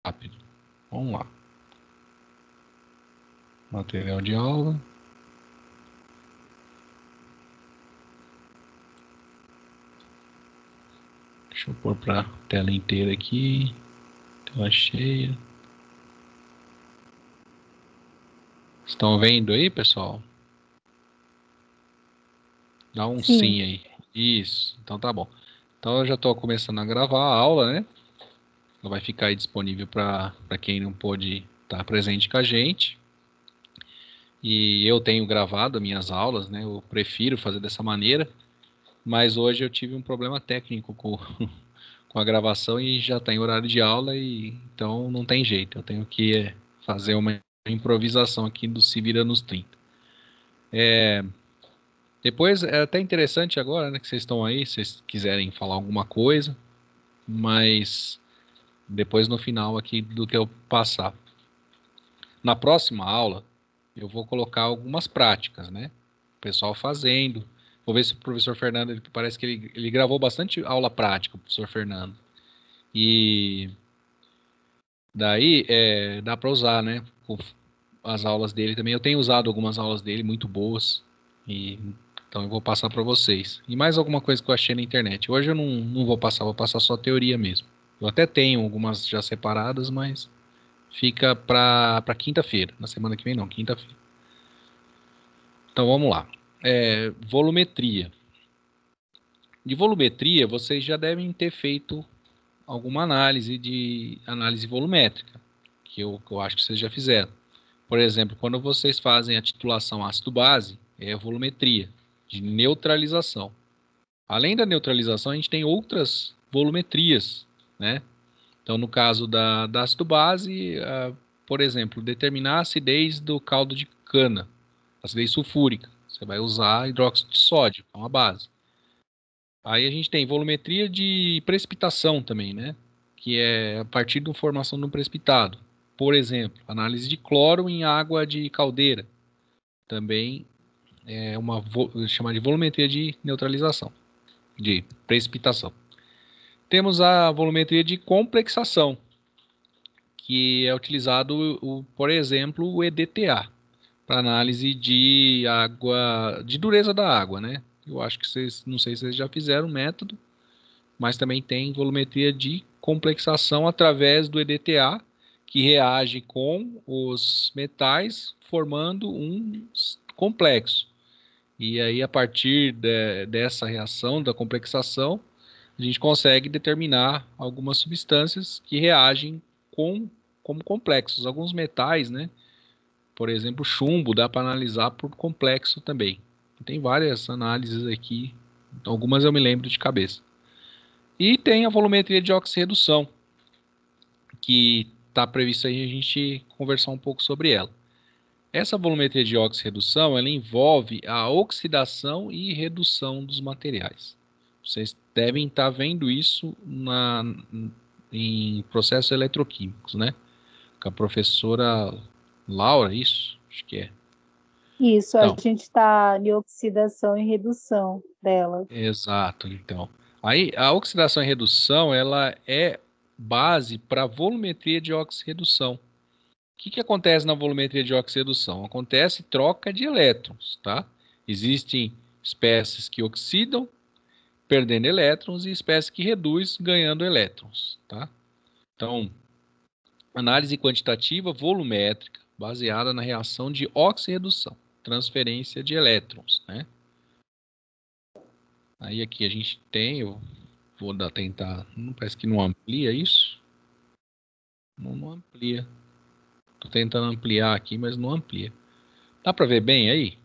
rápido. Vamos lá. Material de aula. Deixa eu pôr para tela inteira aqui. Tela cheia. Estão vendo aí, pessoal? Dá um sim aí. Isso, então tá bom. Então eu já estou começando a gravar a aula, né? Ela vai ficar aí disponível para quem não pôde estar presente com a gente. E eu tenho gravado minhas aulas, né? Eu prefiro fazer dessa maneira, mas hoje eu tive um problema técnico com a gravação e já está em horário de aula e então não tem jeito. Eu tenho que fazer uma improvisação aqui do Se Vira nos 30. Depois é até interessante agora, né, que vocês estão aí, se vocês quiserem falar alguma coisa, mas depois no final aqui do que eu passar. Na próxima aula, eu vou colocar algumas práticas, né? O pessoal fazendo. Vou ver se o professor Fernando, parece que ele gravou bastante aula prática, o professor Fernando. E daí dá para usar, né? As aulas dele também. Eu tenho usado algumas aulas dele muito boas. E então eu vou passar para vocês. E mais alguma coisa que eu achei na internet. Hoje eu não vou passar só teoria mesmo. Eu até tenho algumas já separadas, mas fica para quinta-feira. Na semana que vem não, quinta-feira. Então vamos lá. Volumetria. De volumetria, vocês já devem ter feito alguma análise volumétrica, que eu acho que vocês já fizeram. Por exemplo, quando vocês fazem a titulação ácido-base, é a volumetria, de neutralização. Além da neutralização, a gente tem outras volumetrias, né? Então, no caso da ácido-base, por exemplo, determinar a acidez do caldo de cana, acidez sulfúrica. Você vai usar hidróxido de sódio, que é uma base. Aí a gente tem volumetria de precipitação também, né? Que é a partir da formação de um precipitado. Por exemplo, análise de cloro em água de caldeira. Também é uma chamada de volumetria de neutralização, de precipitação. Temos a volumetria de complexação, que é utilizado, por exemplo, o EDTA, para análise de água, de dureza da água, né? Eu acho que vocês, não sei se vocês já fizeram o método, mas também tem volumetria de complexação através do EDTA, que reage com os metais formando um complexo. E aí, a partir dessa reação da complexação, a gente consegue determinar algumas substâncias que reagem como complexos. Alguns metais, né? Por exemplo, chumbo, dá para analisar por complexo também. Tem várias análises aqui, algumas eu me lembro de cabeça. E tem a volumetria de oxirredução, que está previsto aí a gente conversar um pouco sobre ela. Essa volumetria de oxirredução, ela envolve a oxidação e redução dos materiais. Vocês devem estar vendo isso em processos eletroquímicos, né? Com a professora Laura, isso? Acho que é. Isso, a Então, gente está em oxidação e redução dela. exato, então. Aí, a oxidação e redução, ela é base para a volumetria de oxirredução. O que acontece na volumetria de oxirredução? Acontece troca de elétrons, tá? Existem espécies que oxidam, perdendo elétrons, e espécies que reduzem, ganhando elétrons, tá? Então, análise quantitativa volumétrica, baseada na reação de oxirredução, transferência de elétrons, né? Aí aqui a gente tem, eu vou tentar, parece que não amplia isso. Não amplia. Tô tentando ampliar aqui, mas não amplia. Dá para ver bem aí?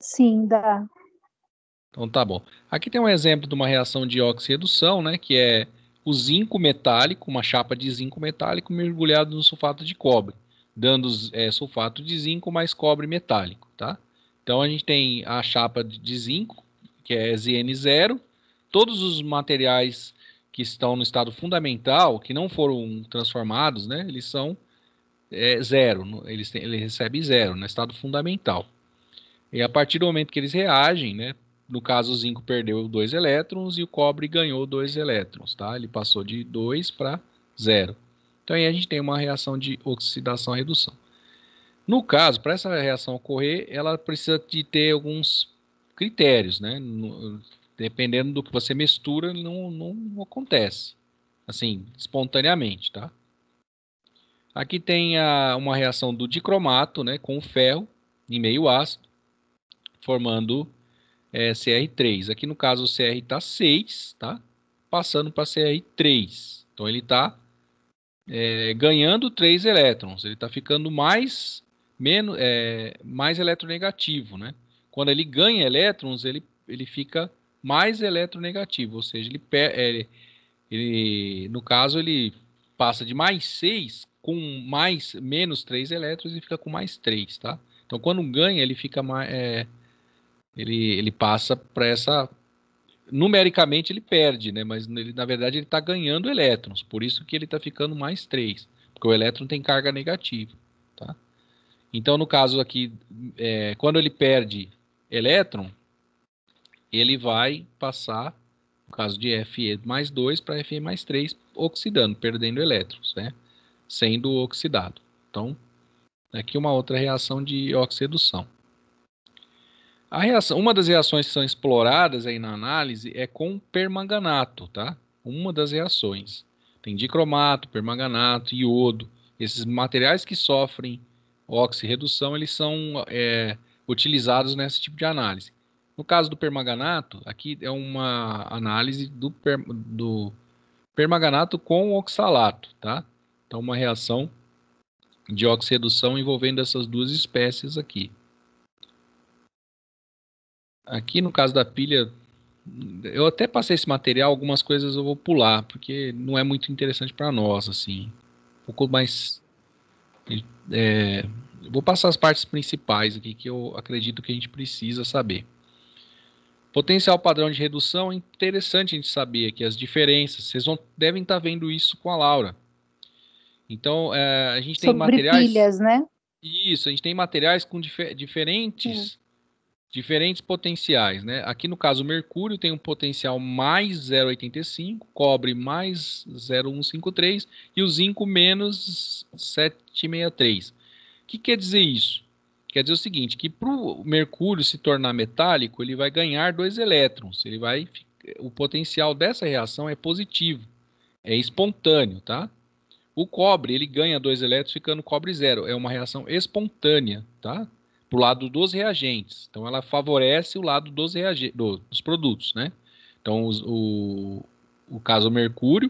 Sim, dá. Então tá bom. Aqui tem um exemplo de uma reação de oxirredução, né, que é o zinco metálico, uma chapa de zinco metálico mergulhado no sulfato de cobre, dando sulfato de zinco mais cobre metálico, tá? Então a gente tem a chapa de zinco, que é ZN0, todos os materiais que estão no estado fundamental, que não foram transformados, né, eles são zero, ele recebe zero no estado fundamental. E a partir do momento que eles reagem, né? No caso, o zinco perdeu 2 elétrons e o cobre ganhou 2 elétrons, tá? Ele passou de 2 para zero. Então aí a gente tem uma reação de oxidação-redução. No caso, para essa reação ocorrer, ela precisa de ter alguns critérios, né? Dependendo do que você mistura, não acontece, assim, espontaneamente, tá? Aqui tem uma reação do dicromato, né, com o ferro em meio ácido, formando Cr3. Aqui no caso o Cr está 6, tá? Passando para Cr3. Então ele está ganhando 3 elétrons. Ele está ficando mais eletronegativo, né? Quando ele ganha elétrons, ele fica mais eletronegativo, ou seja, no caso ele passa de mais 6 com menos 3 elétrons e fica com mais 3, tá? Então quando ganha, ele fica mais, ele passa para essa, numericamente ele perde, né? Mas na verdade ele está ganhando elétrons, por isso que ele está ficando mais 3, porque o elétron tem carga negativa, tá? Então no caso aqui, quando ele perde elétron, ele vai passar, no caso de Fe mais 2 para Fe mais 3, oxidando, perdendo elétrons, né? Sendo oxidado. Então, aqui uma outra reação de oxidação. Uma das reações que são exploradas aí na análise é com permanganato, tá? Uma das reações. Tem dicromato, permanganato, iodo. Esses materiais que sofrem oxirredução, eles são utilizados nesse tipo de análise. No caso do permanganato, aqui é uma análise do permanganato com oxalato, tá? Então, uma reação de oxirredução envolvendo essas duas espécies aqui. Aqui no caso da pilha, eu até passei esse material, algumas coisas eu vou pular, porque não é muito interessante para nós, assim. Um pouco mais... vou passar as partes principais aqui que eu acredito que a gente precisa saber. Potencial padrão de redução, é interessante a gente saber aqui as diferenças. Vocês devem estar vendo isso com a Laura. Então, a gente tem materiais... pilhas, né? Isso, a gente tem materiais com diferentes potenciais, né? Aqui no caso, o mercúrio tem um potencial mais 0,85, cobre mais 0,153 e o zinco menos 763. O que quer dizer isso? Quer dizer o seguinte, que para o mercúrio se tornar metálico, ele vai ganhar 2 elétrons. O potencial dessa reação é positivo, é espontâneo, tá? O cobre, ele ganha 2 elétrons ficando cobre zero. É uma reação espontânea, tá? Para o lado dos reagentes. Então, ela favorece o lado dos produtos, né? Então, o caso mercúrio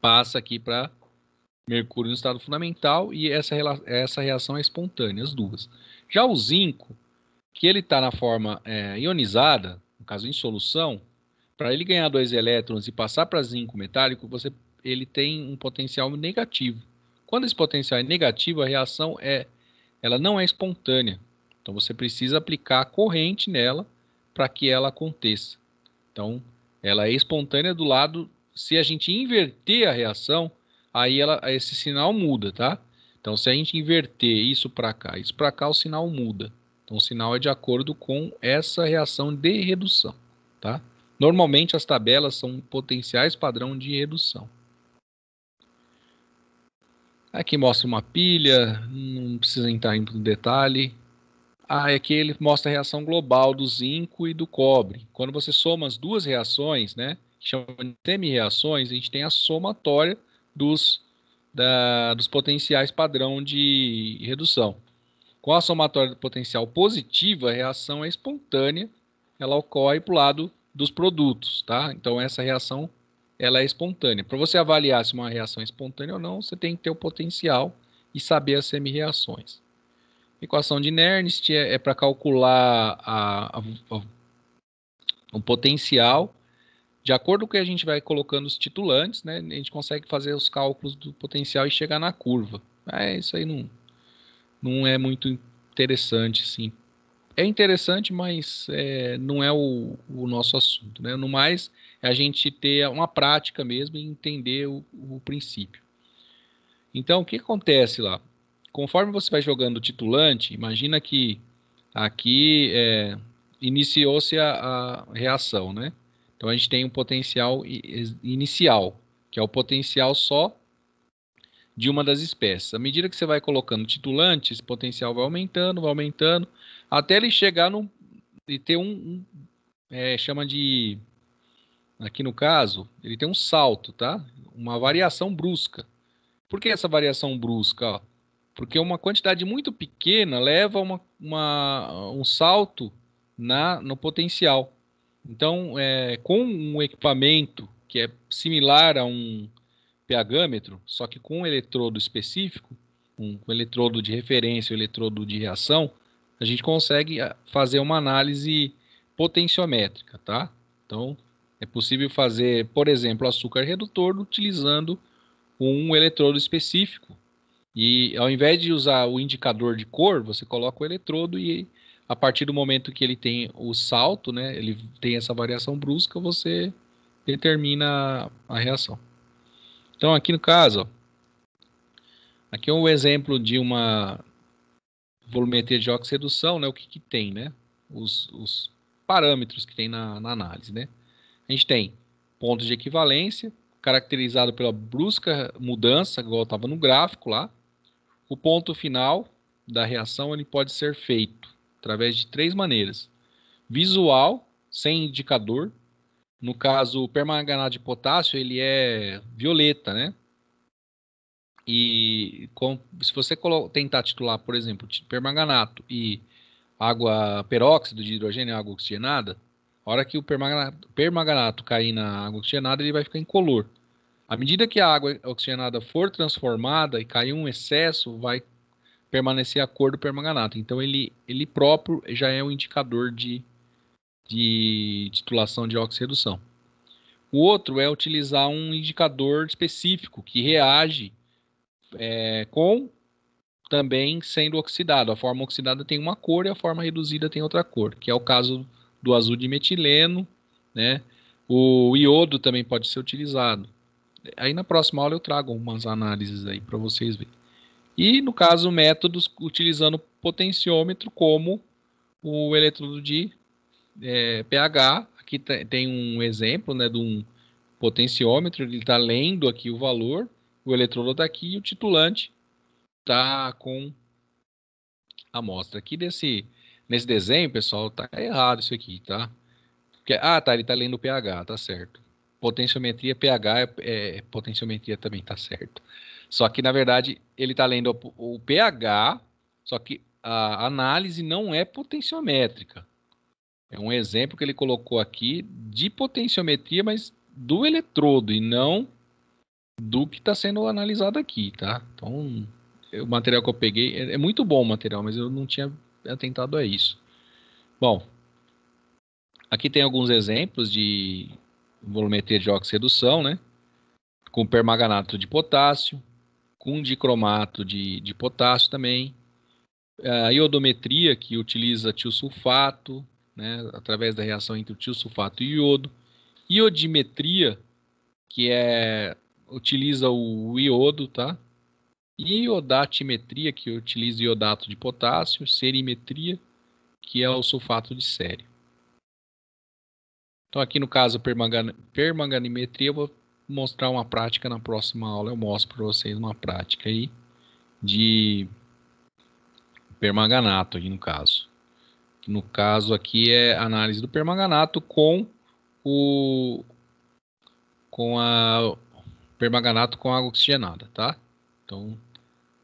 passa aqui para mercúrio no estado fundamental e essa reação é espontânea, as duas. Já o zinco, que ele está na forma ionizada, no caso em solução, para ele ganhar 2 elétrons e passar para zinco metálico, ele tem um potencial negativo. Quando esse potencial é negativo, a reação ela não é espontânea. Então você precisa aplicar a corrente nela para que ela aconteça. Então ela é espontânea do lado, se a gente inverter a reação, aí esse sinal muda, tá? Então se a gente inverter isso para cá, o sinal muda. Então o sinal é de acordo com essa reação de redução, tá? Normalmente as tabelas são potenciais padrão de redução. Aqui mostra uma pilha, não precisa entrar em detalhe. Aqui ele mostra a reação global do zinco e do cobre. Quando você soma as duas reações, né, que chamam de semi-reações, a gente tem a somatória dos potenciais padrão de redução. Com a somatória do potencial positiva, a reação é espontânea, ela ocorre para o lado dos produtos, tá? Então essa reação ela é espontânea. Para você avaliar se uma reação é espontânea ou não, você tem que ter o potencial e saber as semi-reações. Equação de Nernst é para calcular o potencial. De acordo com o que a gente vai colocando os titulantes, né, a gente consegue fazer os cálculos do potencial e chegar na curva. Isso aí não é muito interessante, assim. É interessante, mas não é o nosso assunto, né? No mais, é a gente ter uma prática mesmo e entender o princípio. Então, o que acontece lá? Conforme você vai jogando o titulante, imagina que aqui iniciou-se a reação, né? Então, a gente tem um potencial inicial. que é o potencial só de uma das espécies. À medida que você vai colocando titulante, esse potencial vai aumentando, até ele chegar e ter chama de, aqui no caso, ele tem um salto, tá? Uma variação brusca. Por que essa variação brusca? Ó? Porque uma quantidade muito pequena leva um salto no potencial. Então, com um equipamento que é similar a um pHmetro, só que com um eletrodo específico, um eletrodo de referência, um eletrodo de reação, a gente consegue fazer uma análise potenciométrica, tá? Então, é possível fazer, por exemplo, açúcar redutor utilizando um eletrodo específico. E ao invés de usar o indicador de cor, você coloca o eletrodo e a partir do momento que ele tem o salto, né, ele tem essa variação brusca, você determina a reação. Então aqui no caso, ó, aqui é um exemplo de uma volumetria de oxirredução, né, o que tem, né, os parâmetros que tem na análise, né. A gente tem pontos de equivalência, caracterizado pela brusca mudança, igual estava no gráfico lá. O ponto final da reação ele pode ser feito através de 3 maneiras. Visual, sem indicador. No caso, o permanganato de potássio ele é violeta, né? E se você tentar titular, por exemplo, permanganato e água peróxido de hidrogênio, água oxigenada, a hora que o permanganato cair na água oxigenada, ele vai ficar incolor. À medida que a água oxigenada for transformada e cair um excesso, vai permanecer a cor do permanganato. Então ele próprio já é um indicador de titulação de oxirredução. O outro é utilizar um indicador específico que reage com também sendo oxidado. A forma oxidada tem uma cor e a forma reduzida tem outra cor, que é o caso do azul de metileno, né? O iodo também pode ser utilizado. Aí na próxima aula eu trago umas análises aí para vocês verem. E no caso métodos utilizando potenciômetro como o eletrodo de pH. Aqui tem um exemplo, né, de um potenciômetro, ele está lendo aqui o valor, o eletrodo está aqui e o titulante está com a amostra. Aqui nesse desenho, pessoal, tá errado isso aqui, tá? Porque, tá, ele está lendo o pH, tá certo. Potenciometria, pH potenciometria também tá certo. Só que, na verdade, ele está lendo o pH, só que a análise não é potenciométrica. É um exemplo que ele colocou aqui de potenciometria, mas do eletrodo e não do que está sendo analisado aqui, tá? Então, o material que eu peguei é muito bom o material, mas eu não tinha atentado a isso. Bom, aqui tem alguns exemplos de volumetria de oxirredução, né? Com permanganato de potássio, com dicromato de potássio também. A iodometria, que utiliza tiosulfato, né, através da reação entre o tiosulfato e o iodo. Iodimetria, que utiliza o iodo, tá? Iodatimetria, que utiliza iodato de potássio. Serimetria, que é o sulfato de sério. Então aqui no caso permanganimetria, eu vou mostrar uma prática na próxima aula. Eu mostro para vocês uma prática aí de permanganato aqui no caso. No caso aqui é a análise do permanganato com a permanganato com água oxigenada, tá? Então,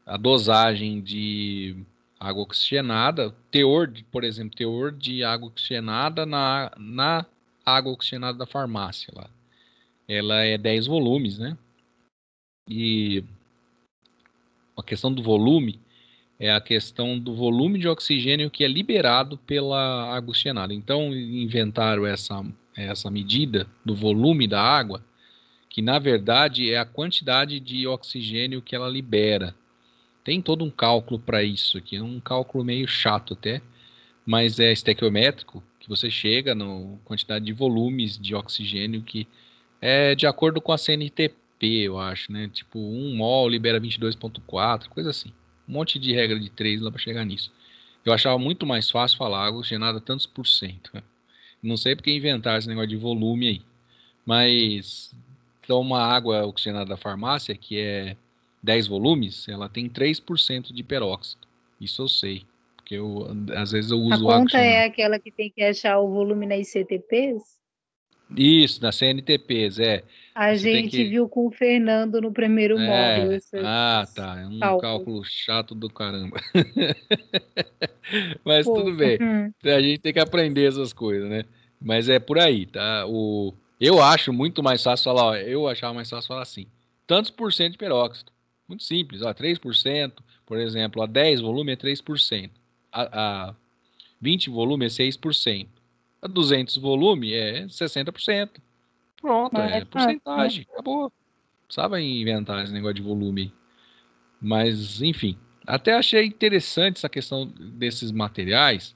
a dosagem de água oxigenada, por exemplo, teor de água oxigenada na água oxigenada da farmácia lá. Ela é 10 volumes, né? E a questão do volume é a questão do volume de oxigênio que é liberado pela água oxigenada. Então, inventaram essa medida do volume da água, que na verdade é a quantidade de oxigênio que ela libera. Tem todo um cálculo para isso aqui, um cálculo meio chato até, mas é estequiométrico, que você chega na quantidade de volumes de oxigênio que é de acordo com a CNTP, eu acho, né? Tipo, 1 mol libera 22,4, coisa assim. Um monte de regra de 3 lá para chegar nisso. Eu achava muito mais fácil falar água oxigenada tantos por cento. Né? Não sei porque inventaram esse negócio de volume aí. Mas Então, uma água oxigenada da farmácia, que é 10 volumes, ela tem 3% de peróxido. Isso eu sei, porque às vezes eu A uso água conta é oxigenada. aquela que tem que achar o volume nas CTPs? Isso, na CNTPs, é. A Você tem gente que. viu com o Fernando no primeiro módulo É. esses Ah, tá. É um cálculos. cálculo chato do caramba. Mas tudo Pouco. bem. A gente tem que aprender essas coisas, né? Mas é por aí, tá? Eu acho muito mais fácil falar, ó, eu achava mais fácil falar assim. Tantos por cento de peróxido. Muito simples, ó, 3%, por exemplo, a 10 volume é 3%. A 20 volume é 6%. A 200 volume é 60%. Pronto, É é fácil, né? porcentagem, acabou. Precisava inventar esse negócio de volume. Mas, enfim, até achei interessante essa questão desses materiais,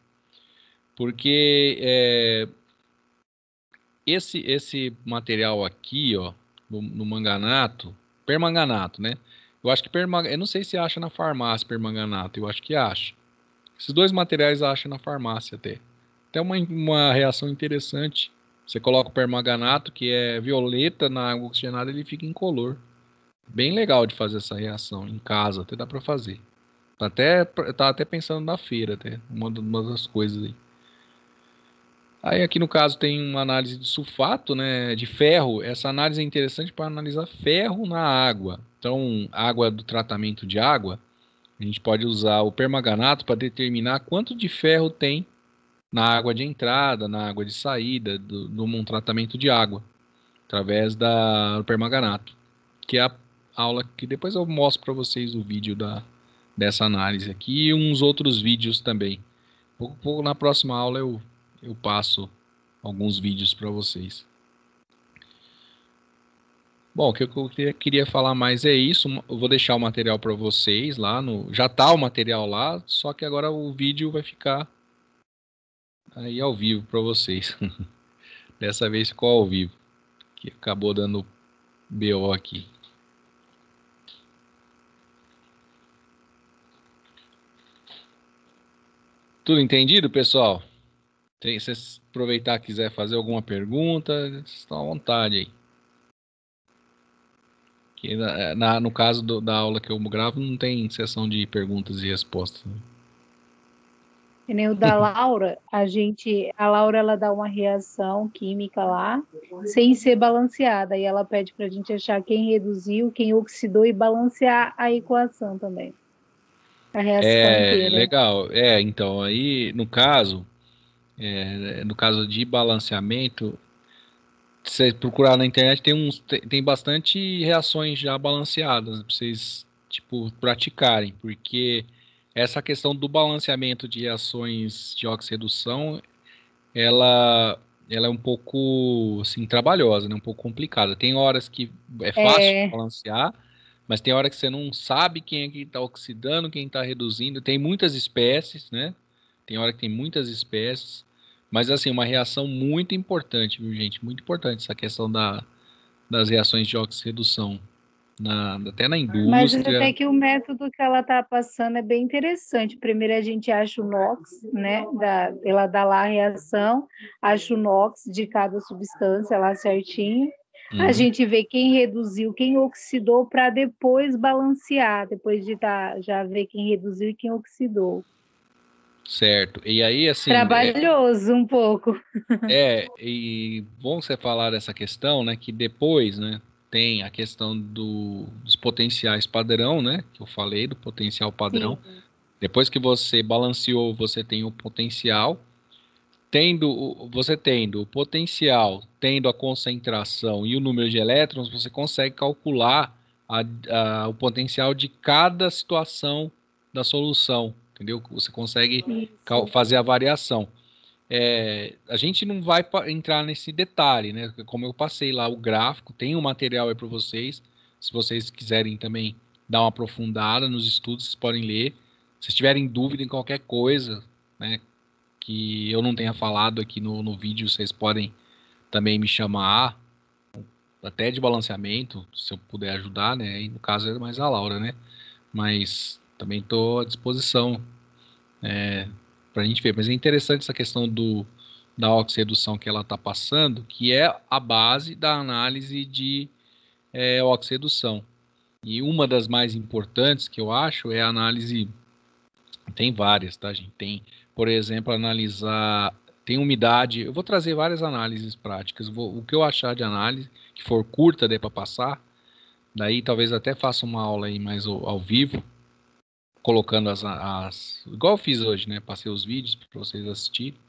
porque esse material aqui, ó, no manganato, permanganato, né? Eu acho que eu não sei se acha na farmácia permanganato, eu acho que acha. Esses dois materiais acha na farmácia até. Até uma reação interessante. Você coloca o permanganato, que é violeta, na água oxigenada, ele fica incolor. Bem legal de fazer essa reação em casa, até dá pra fazer. Tá até pensando na feira, até uma das coisas aí. Aí aqui no caso tem uma análise de sulfato, né, de ferro. Essa análise é interessante para analisar ferro na água. Então, água do tratamento de água, a gente pode usar o permanganato para determinar quanto de ferro tem na água de entrada, na água de saída, num tratamento de água, através do permanganato, que é a aula que depois eu mostro para vocês o vídeo dessa análise aqui e uns outros vídeos também. Pouco na próxima aula eu passo alguns vídeos para vocês. Bom, o que eu queria falar mais é isso. Eu vou deixar o material para vocês lá no. Já tá o material lá, só que agora o vídeo vai ficar aí ao vivo para vocês. Dessa vez ficou ao vivo, que acabou dando BO aqui. Tudo entendido, pessoal? Se vocês aproveitar e quiser fazer alguma pergunta, vocês estão à vontade aí. Que no caso da aula que eu gravo, não tem sessão de perguntas e respostas, né? Que nem o da Laura, a Laura ela dá uma reação química lá, sem ser balanceada, e ela pede para a gente achar quem reduziu, quem oxidou e balancear a equação também, a reação É, inteira. legal. Então, aí, no caso de balanceamento, se você procurar na internet, tem bastante reações já balanceadas para vocês, tipo, praticarem, porque essa questão do balanceamento de reações de oxirredução, ela, ela é um pouco, assim, trabalhosa, né? Um pouco complicada. Tem horas que é fácil de É, balancear, mas tem hora que você não sabe quem é que está oxidando, quem está reduzindo. Tem muitas espécies, né? Tem hora que tem muitas espécies. Mas, assim, uma reação muito importante, viu, gente? Muito importante essa questão das reações de oxirredução. Até na mas até indústria. que o método que ela está passando é bem interessante. Primeiro a gente acha o NOx, né? Ela dá lá a reação, acha o NOx de cada substância lá certinho. A Uhum. gente vê quem reduziu, quem oxidou, para depois balancear, depois de já ver quem reduziu e quem oxidou. Certo. E aí, assim, Trabalhoso um pouco. e bom você falar dessa questão, né, que depois, né, tem a questão dos potenciais padrão, né, que eu falei do potencial padrão. Sim, Depois que você balanceou, você tem o potencial. Você tendo o potencial, tendo a concentração e o número de elétrons, você consegue calcular o potencial de cada situação da solução, entendeu? Você consegue isso. fazer a variação. A gente não vai entrar nesse detalhe, né? Como eu passei lá o gráfico, tem um material aí para vocês. Se vocês quiserem também dar uma aprofundada nos estudos, vocês podem ler. Se tiverem dúvida em qualquer coisa, né, que eu não tenha falado aqui no vídeo, vocês podem também me chamar, até de balanceamento, se eu puder ajudar, né? E no caso é mais a Laura, né? Mas também estou à disposição para a gente ver. Mas é interessante essa questão da oxirredução que ela está passando, que é a base da análise é oxidação. E uma das mais importantes que eu acho é a análise. Tem várias, tá, gente? Tem, por exemplo, analisar. Tem umidade. Eu vou trazer várias análises práticas. O que eu achar de análise, que for curta, dê para passar. Daí talvez até faça uma aula aí mais ao vivo, colocando igual eu fiz hoje, né? Passei os vídeos para vocês assistirem.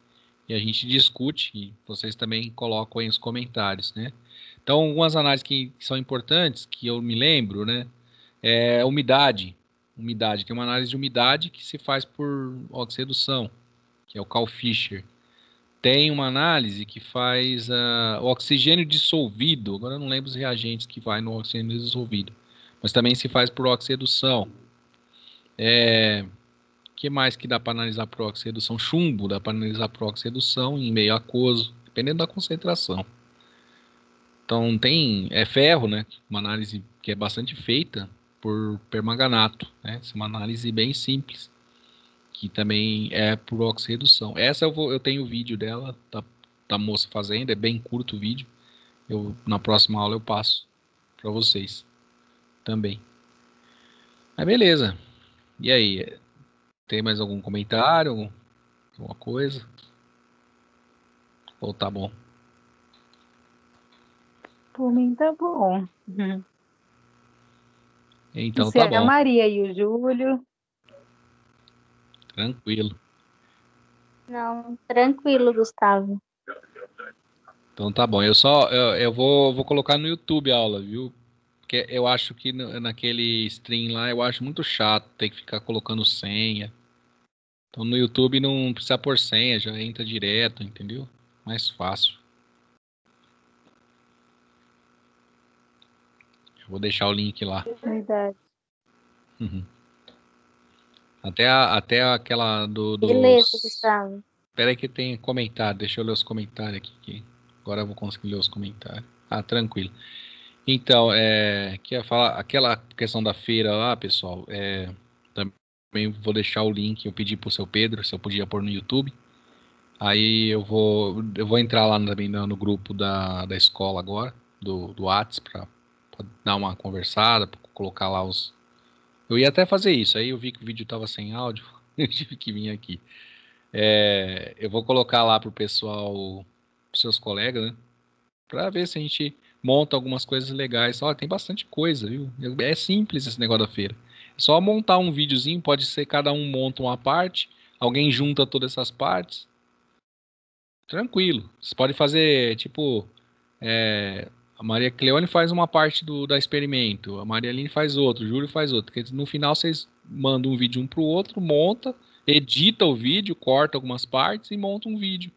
E a gente discute e vocês também colocam aí os comentários, né? Então, algumas análises que são importantes, que eu me lembro, né? É umidade. Umidade. Tem uma análise de umidade que se faz por oxidação, que é o Carl Fisher. Tem uma análise que faz o oxigênio dissolvido. Agora eu não lembro os reagentes que vai no oxigênio dissolvido. Mas também se faz por oxidação. O que mais que dá para analisar por oxidação? Chumbo, dá para analisar por oxidação em meio aquoso, dependendo da concentração. Então tem ferro, né? Uma análise que é bastante feita por permanganato, né? Essa é uma análise bem simples, que também é por oxirredução. Essa eu tenho o vídeo dela, da moça fazendo, é bem curto o vídeo. Na próxima aula eu passo para vocês também. Mas beleza. E aí, tem mais algum comentário? Alguma coisa? Ou tá bom? Por mim tá bom. Então Você tá é a bom. Maria e o Júlio. Tranquilo. Não, tranquilo, Gustavo. Então tá bom. Eu vou colocar no YouTube a aula, viu? Porque eu acho que naquele stream lá eu acho muito chato ter que ficar colocando senha. Então no YouTube não precisa pôr senha, já entra direto, entendeu? Mais fácil. Eu vou deixar o link lá. Verdade. Uhum. Até aquela Beleza, dos. Gustavo. Espera aí que tem comentário. Deixa eu ler os comentários aqui. Agora eu vou conseguir ler os comentários. Ah, tranquilo. Então, que ia falar aquela questão da feira lá, pessoal. Também vou deixar o link. Eu pedi pro seu Pedro se eu podia pôr no YouTube. Aí eu vou entrar lá também no grupo da escola agora, do Whats, pra dar uma conversada, pra colocar lá os. Eu ia até fazer isso, aí eu vi que o vídeo tava sem áudio, eu tive que vir aqui. Eu vou colocar lá pro pessoal, pros seus colegas, né? Pra ver se a gente monta algumas coisas legais. Olha, tem bastante coisa, viu? É simples esse negócio da feira. É só montar um videozinho, pode ser cada um monta uma parte, alguém junta todas essas partes. Tranquilo. Você pode fazer, tipo, a Maria Cleone faz uma parte da experimento, a Maria Aline faz outro, o Júlio faz outro. Porque no final vocês mandam um vídeo um pro outro, monta, edita o vídeo, corta algumas partes e monta um vídeo.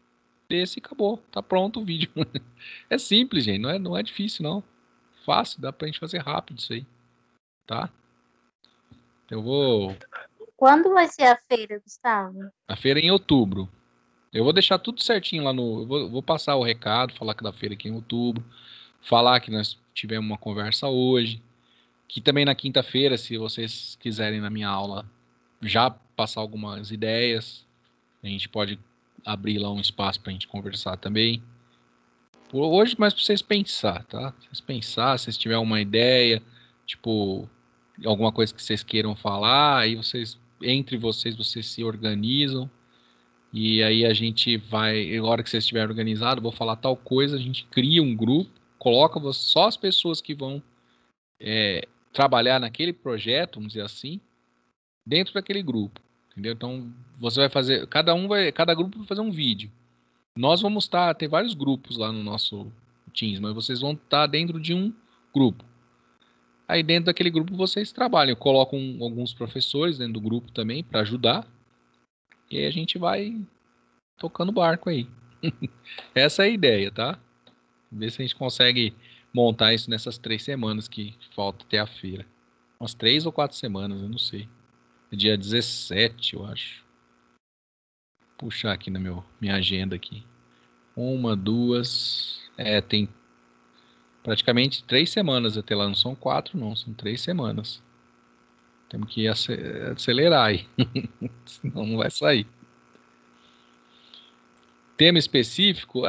Desse e acabou. Tá pronto o vídeo. É simples, gente. Não é difícil, não. Fácil, dá pra gente fazer rápido isso aí. Tá? Eu vou. Quando vai ser a feira, Gustavo? A feira é em outubro. Eu vou deixar tudo certinho lá no. Eu vou passar o recado, falar que da feira aqui em outubro. Falar que nós tivemos uma conversa hoje. Que também na quinta-feira, se vocês quiserem na minha aula já passar algumas ideias, a gente pode abrir lá um espaço pra gente conversar também. Por hoje, mas pra vocês pensar, tá? Vocês pensar, se vocês tiverem uma ideia, tipo, alguma coisa que vocês queiram falar, aí entre vocês se organizam. E aí a gente vai, na hora que vocês estiverem organizados, vou falar tal coisa, a gente cria um grupo, coloca só as pessoas que vão trabalhar naquele projeto, vamos dizer assim, dentro daquele grupo, entendeu? Então você vai fazer, cada grupo vai fazer um vídeo. Nós vamos ter vários grupos lá no nosso Teams, mas vocês vão estar dentro de um grupo. Aí dentro daquele grupo vocês trabalham, colocam alguns professores dentro do grupo também para ajudar. E aí a gente vai tocando o barco aí. Essa é a ideia, tá? Ver se a gente consegue montar isso nessas 3 semanas que falta até a feira. Umas 3 ou 4 semanas, eu não sei. É dia 17, eu acho. Vou puxar aqui na minha agenda aqui. Uma, duas. Tem praticamente 3 semanas até lá. Não são 4, não. São 3 semanas. Temos que acelerar aí. Senão não vai sair. Tema específico?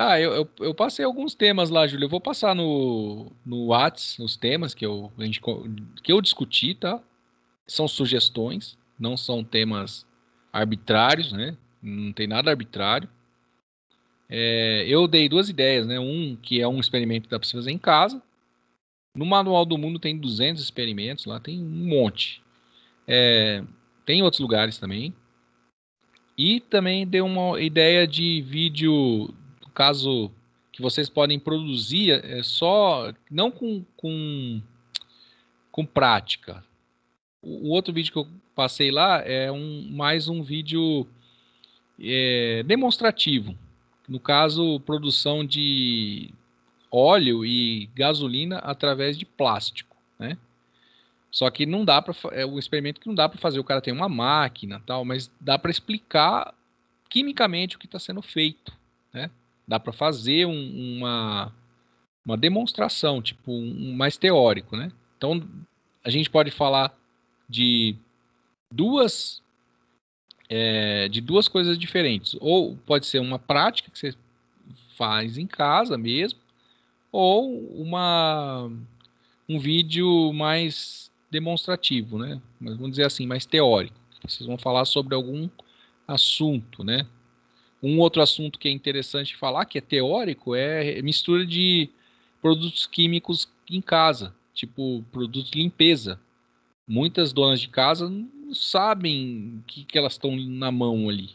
Eu passei alguns temas lá, Júlio. Eu vou passar no Whats os temas que eu discuti, tá? São sugestões, não são temas arbitrários, né? Não tem nada arbitrário. Eu dei duas ideias, né? Um que é um experimento que dá para você fazer em casa. No Manual do Mundo tem 200 experimentos, lá tem um monte. Tem em outros lugares também. E também dei uma ideia de vídeo, no caso, que vocês podem produzir só, não com prática. O outro vídeo que eu passei lá é mais um vídeo demonstrativo. No caso, produção de óleo e gasolina através de plástico, né? Só que não dá para é um experimento que não dá para fazer. O cara tem uma máquina, tal, mas dá para explicar quimicamente o que está sendo feito, né? Dá para fazer uma demonstração, tipo mais teórico, né? Então a gente pode falar de duas de duas coisas diferentes. Ou pode ser uma prática que você faz em casa mesmo, ou um vídeo mais demonstrativo, né? Mas vamos dizer assim, mais teórico. Vocês vão falar sobre algum assunto, né? Um outro assunto que é interessante falar, que é teórico, é mistura de produtos químicos em casa, tipo produtos de limpeza. Muitas donas de casa não sabem o que elas estão na mão ali.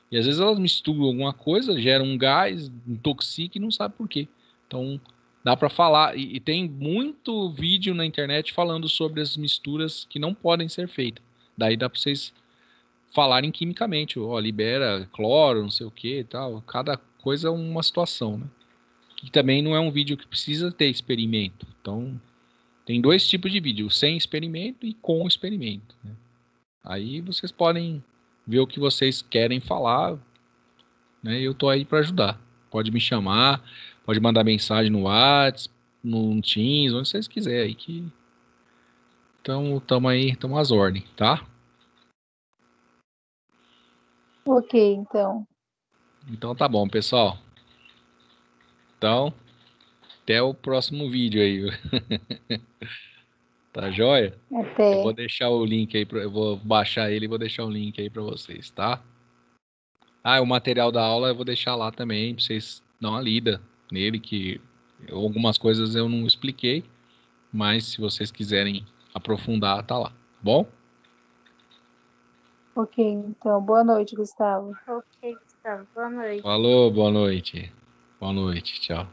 E às vezes elas misturam alguma coisa, geram um gás, intoxica e não sabe por quê. Então dá para falar. E tem muito vídeo na internet falando sobre as misturas que não podem ser feitas. Daí dá para vocês falarem quimicamente. Ó, libera cloro, não sei o que e tal. Cada coisa é uma situação, né? E também não é um vídeo que precisa ter experimento. Então tem dois tipos de vídeo, sem experimento e com experimento, né? Aí vocês podem ver o que vocês querem falar, né? Eu tô aí para ajudar. Pode me chamar, pode mandar mensagem no WhatsApp, no Teams, onde vocês quiserem aí que estamos às ordens, tá? Ok, então. Então tá bom, pessoal. Então, até o próximo vídeo aí. Tá joia? Eu vou Até. deixar o link aí, eu vou baixar ele e vou deixar o link aí para vocês, tá? O material da aula eu vou deixar lá também, pra vocês dar uma lida nele, que algumas coisas eu não expliquei, mas se vocês quiserem aprofundar, tá lá, tá bom? Ok, então. Boa noite, Gustavo. Ok, Gustavo. Boa noite. Falou, boa noite. Boa noite, tchau.